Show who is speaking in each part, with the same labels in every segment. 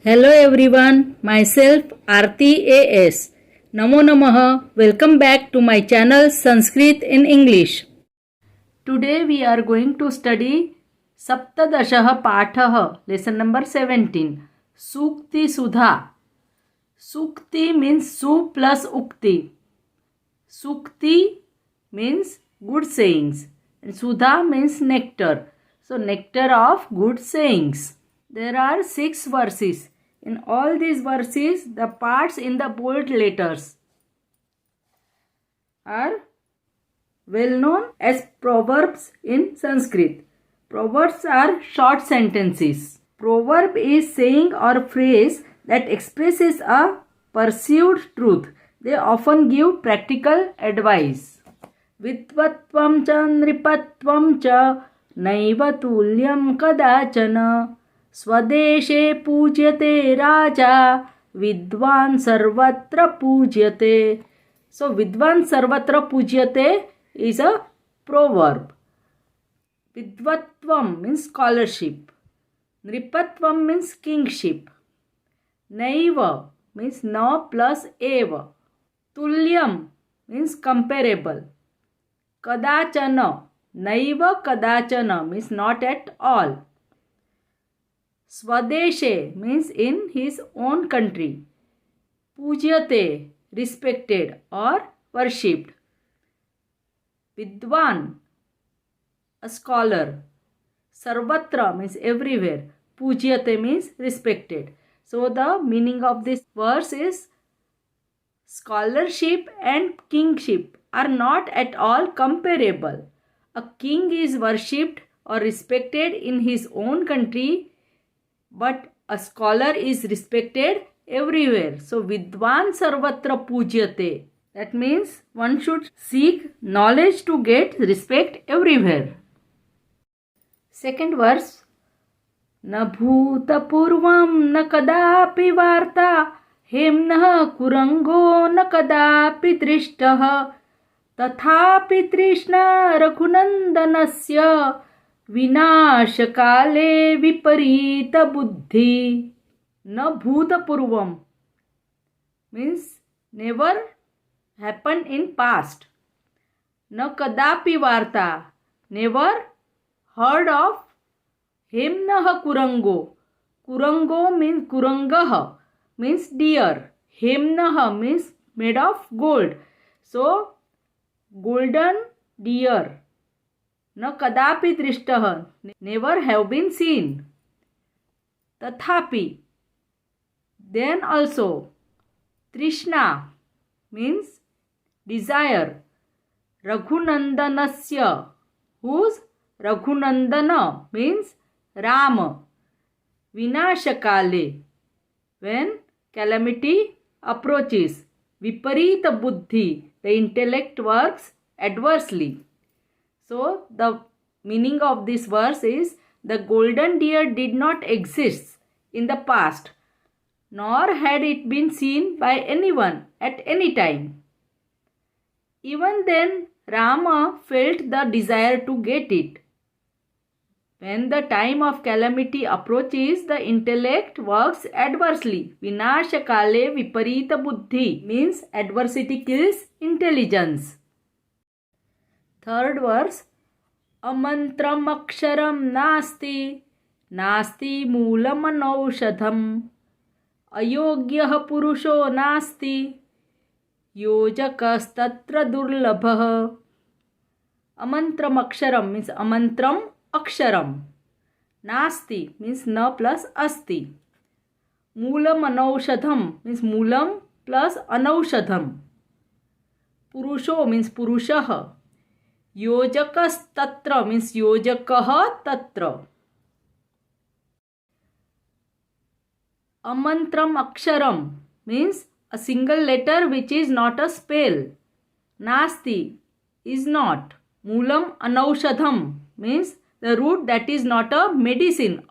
Speaker 1: Hello everyone, myself Aarti AS. Namo Namaha. Welcome back to my channel Sanskrit in English. Today we are going to study Saptadashah Pathah, lesson number 17, Suktisudha. Sukti means su plus ukti. Sukti means good sayings and Sudha means nectar. So nectar of good sayings. There are 6 verses. In all these verses, the parts in the bold letters are well known as proverbs in Sanskrit. Proverbs are short sentences. Proverb is saying or phrase that expresses a perceived truth. They often give practical advice. Vidvatvam cha nripatvam cha naiva tulyam kadachana स्वदेशे पूज्यते राजा विद्वान सर्वत्र पूज्यते. So vidwan sarvatra pujyate is a proverb. Vidvatvam means scholarship. Nripatvam means kingship. Naiva means no plus eva. Tulyam means comparable. Kadachana, naiva kadachana means not at all. Swadeshe means in his own country. Pujyate, respected or worshipped. Vidwan, a scholar. Sarvatra means everywhere. Pujyate means respected. So the meaning of this verse is scholarship and kingship are not at all comparable. A king is worshipped or respected in his own country, but a scholar is respected everywhere. So vidwan sarvatra pujyate. That means one should seek knowledge to get respect everywhere. Second verse. Na bhuta purvam na kadapi varta hemnah kurango na kadapi drishtah tathapi trishna raghunandanasya विनाशकाले विपरीत बुद्धि. न भूतपूर्वम means never happened in past. न कदापि वार्ता never heard of. हेम्नः कुरंगो, कुरंगो means kurangah means deer. हेम्नः means made of gold. So golden deer. न कदापि दृष्टः never have been seen. तथापि then also. Trishna means desire. Raghunandanasya, whose Raghunandana means Rama. Vinashakale, when calamity approaches. Viparita buddhi, the intellect works adversely. So the meaning of this verse is the golden deer did not exist in the past, nor had it been seen by anyone at any time. Even then Rama felt the desire to get it. When the time of calamity approaches, the intellect works adversely. Vinashakale viparita buddhi means adversity kills intelligence. Third verse. Amantram aksharam nasti, nasti moolam anaushadham, ayogyah purusho nasti, yojakastatra durlabhah. Amantram aksharam means amantram aksharam. Nasti means na plus asti. Moolam anaushadham means moolam plus anaushadham. Purusho means purushah. Yojakas tatra means yojakah tatra. Amantram aksharam means a single letter which is not a spell. Nasti is not. Moolam anaushadham means the root that is not a medicine.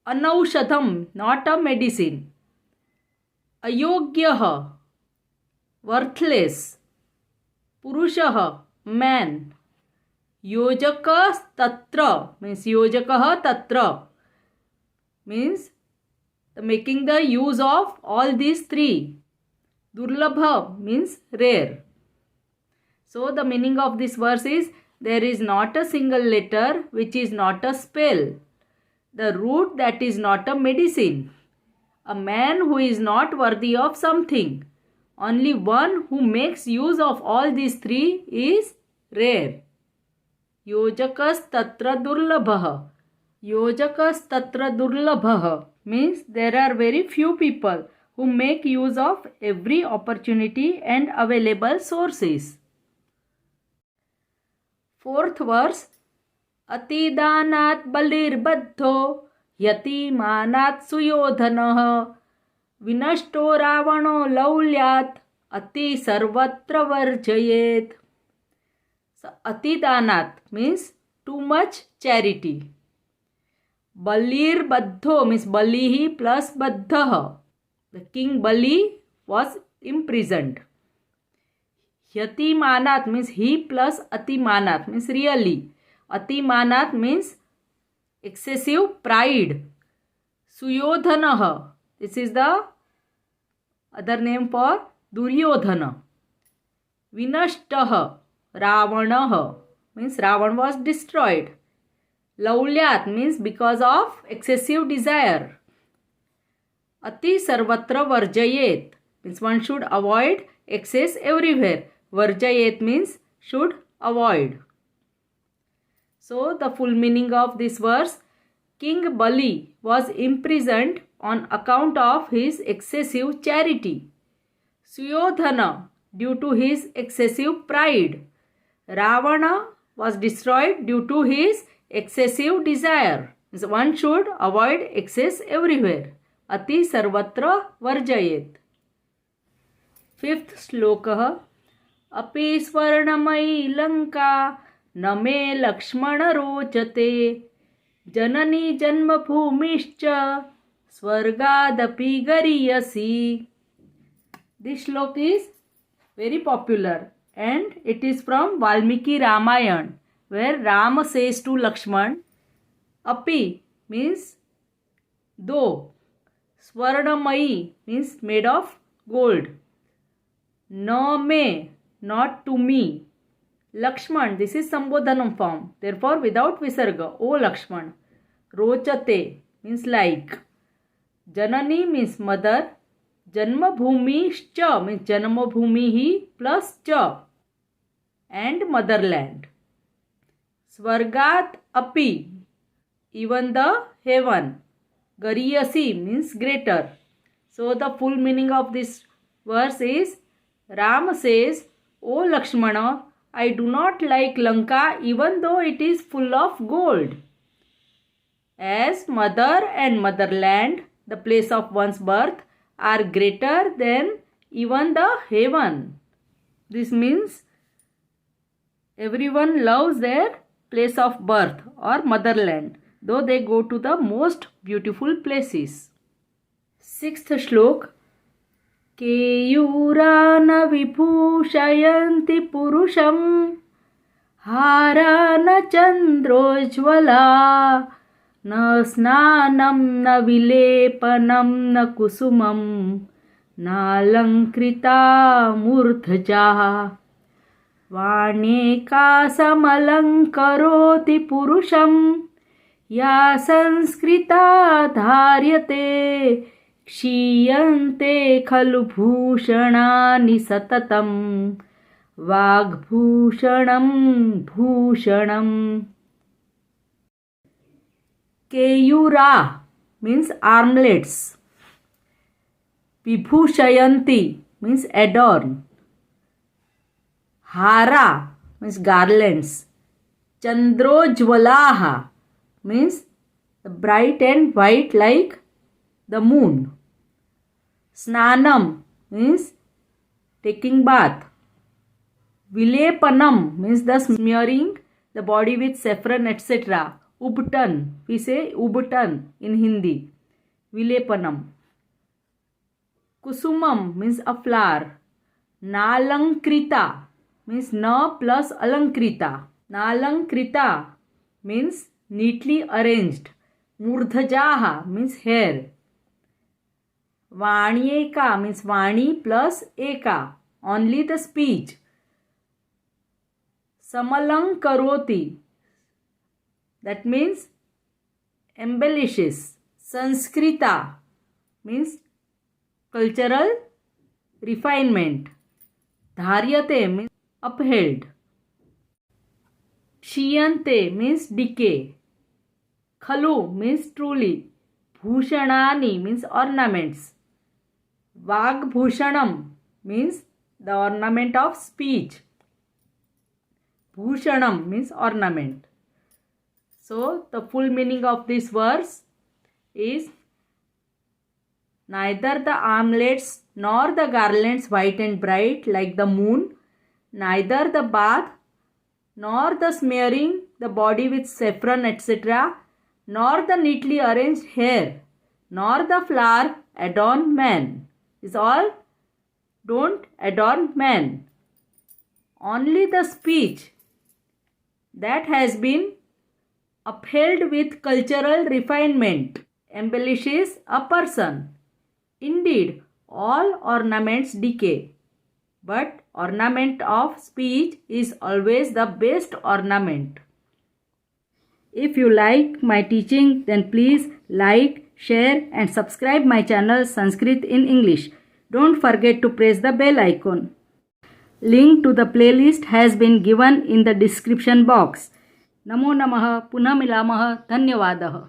Speaker 1: Anaushadham, not a medicine. Ayogyah, worthless. Purushah, man. Yojaka tatra means yojakah tatra means making the use of all these three. Durlabha means rare. So the meaning of this verse is, there is not a single letter which is not a spell, the root that is not a medicine, a man who is not worthy of something. Only one who makes use of all these three is rare. Yojakas tatra durlabha. Yojakas tatra durlabha means there are very few people who make use of every opportunity and available sources. Fourth verse, Atidanat balirbadho yatimanat suyodhanah vinashto ravano laulyat ati sarvatra varjayet. So, Atidanat means too much charity. Balirbadho means Balihi plus Baddha. The king Bali was imprisoned. Yatimanat means he plus Atimanat means really. Atimanat means excessive pride. Suyodhanah, this is the other name for Duryodhana. Vinashtah, Ravanah means Ravan was destroyed. Laulyat means because of excessive desire. Ati sarvatra varjayet means one should avoid excess everywhere. Varjayet means should avoid. So the full meaning of this verse, King Bali was imprisoned on account of his excessive charity. Suyodhana due to his excessive pride. Ravana was destroyed due to his excessive desire. So one should avoid excess everywhere. Ati sarvatra varjayet. Fifth sloka. Api swarnamayi lanka name lakshmana rochate janani janma bhumischa swargadapi gariyasi. This slok is very popular and it is from Valmiki Ramayana, where Rama says to Lakshman, Api means though, Swarnamayi means made of gold, No me, not to me. Lakshman, this is Sambodhanam form. Therefore, without visarga, O Lakshman. Rochate means like. Janani means mother. Janma bhumi cha means janma bhumi hi plus cha. And motherland. Swargat api, even the heaven. Gariyasi means greater. So the full meaning of this verse is, Ram says, O Lakshmana, I do not like Lanka even though it is full of gold. As mother and motherland, the place of one's birth, are greater than even the heaven. This means everyone loves their place of birth or motherland, though they go to the most beautiful places. Sixth shlok. केयूरान विभूषयन्ति पुरुषं हारान चन्द्रोज्ज्वला न स्नानं न विलेपनं न कुसुमं नालङ्कृता मूर्धजाः वाण्येकासमलङ्करोति पुरुषं या संस्कृता धार्यते क्षीयन्ते खलु भूषणानि सततं वाग्भूषणं भूषणम्. Keyura means armlets. Vibhushayanti means adorn. Hara means garlands. Chandrojvalaha means bright and white like the moon. Snanam means taking bath. Vilepanam means the smearing the body with saffron etc. Ubtan, we say ubtan in Hindi. Vilepanam. Kusumam means a flower. Nalankrita means na plus alankrita. Nalankrita means neatly arranged. Murdhajaha means hair. Vanyeka means Vani plus Eka, only the speech. Samalang karoti, that means embellishes. Sanskrita means cultural refinement. Dharyate means upheld. Kshiyante means decay. Khalu means truly. Bhushanani means ornaments. Vagbhushanam means the ornament of speech. Bhushanam means ornament. So the full meaning of this verse is, neither the armlets nor the garlands white and bright like the moon, neither the bath nor the smearing the body with saffron, etc., nor the neatly arranged hair, nor the flower adorn man. Is all don't adorn man. Only the speech that has been upheld with cultural refinement embellishes a person. Indeed, all ornaments decay, but ornament of speech is always the best ornament. If you like my teaching, then please like, share and subscribe my channel Sanskrit in English. Don't forget to press the bell icon. Link to the playlist has been given in the description box. Namo Namah, Punah Milamah, Dhanyavadah.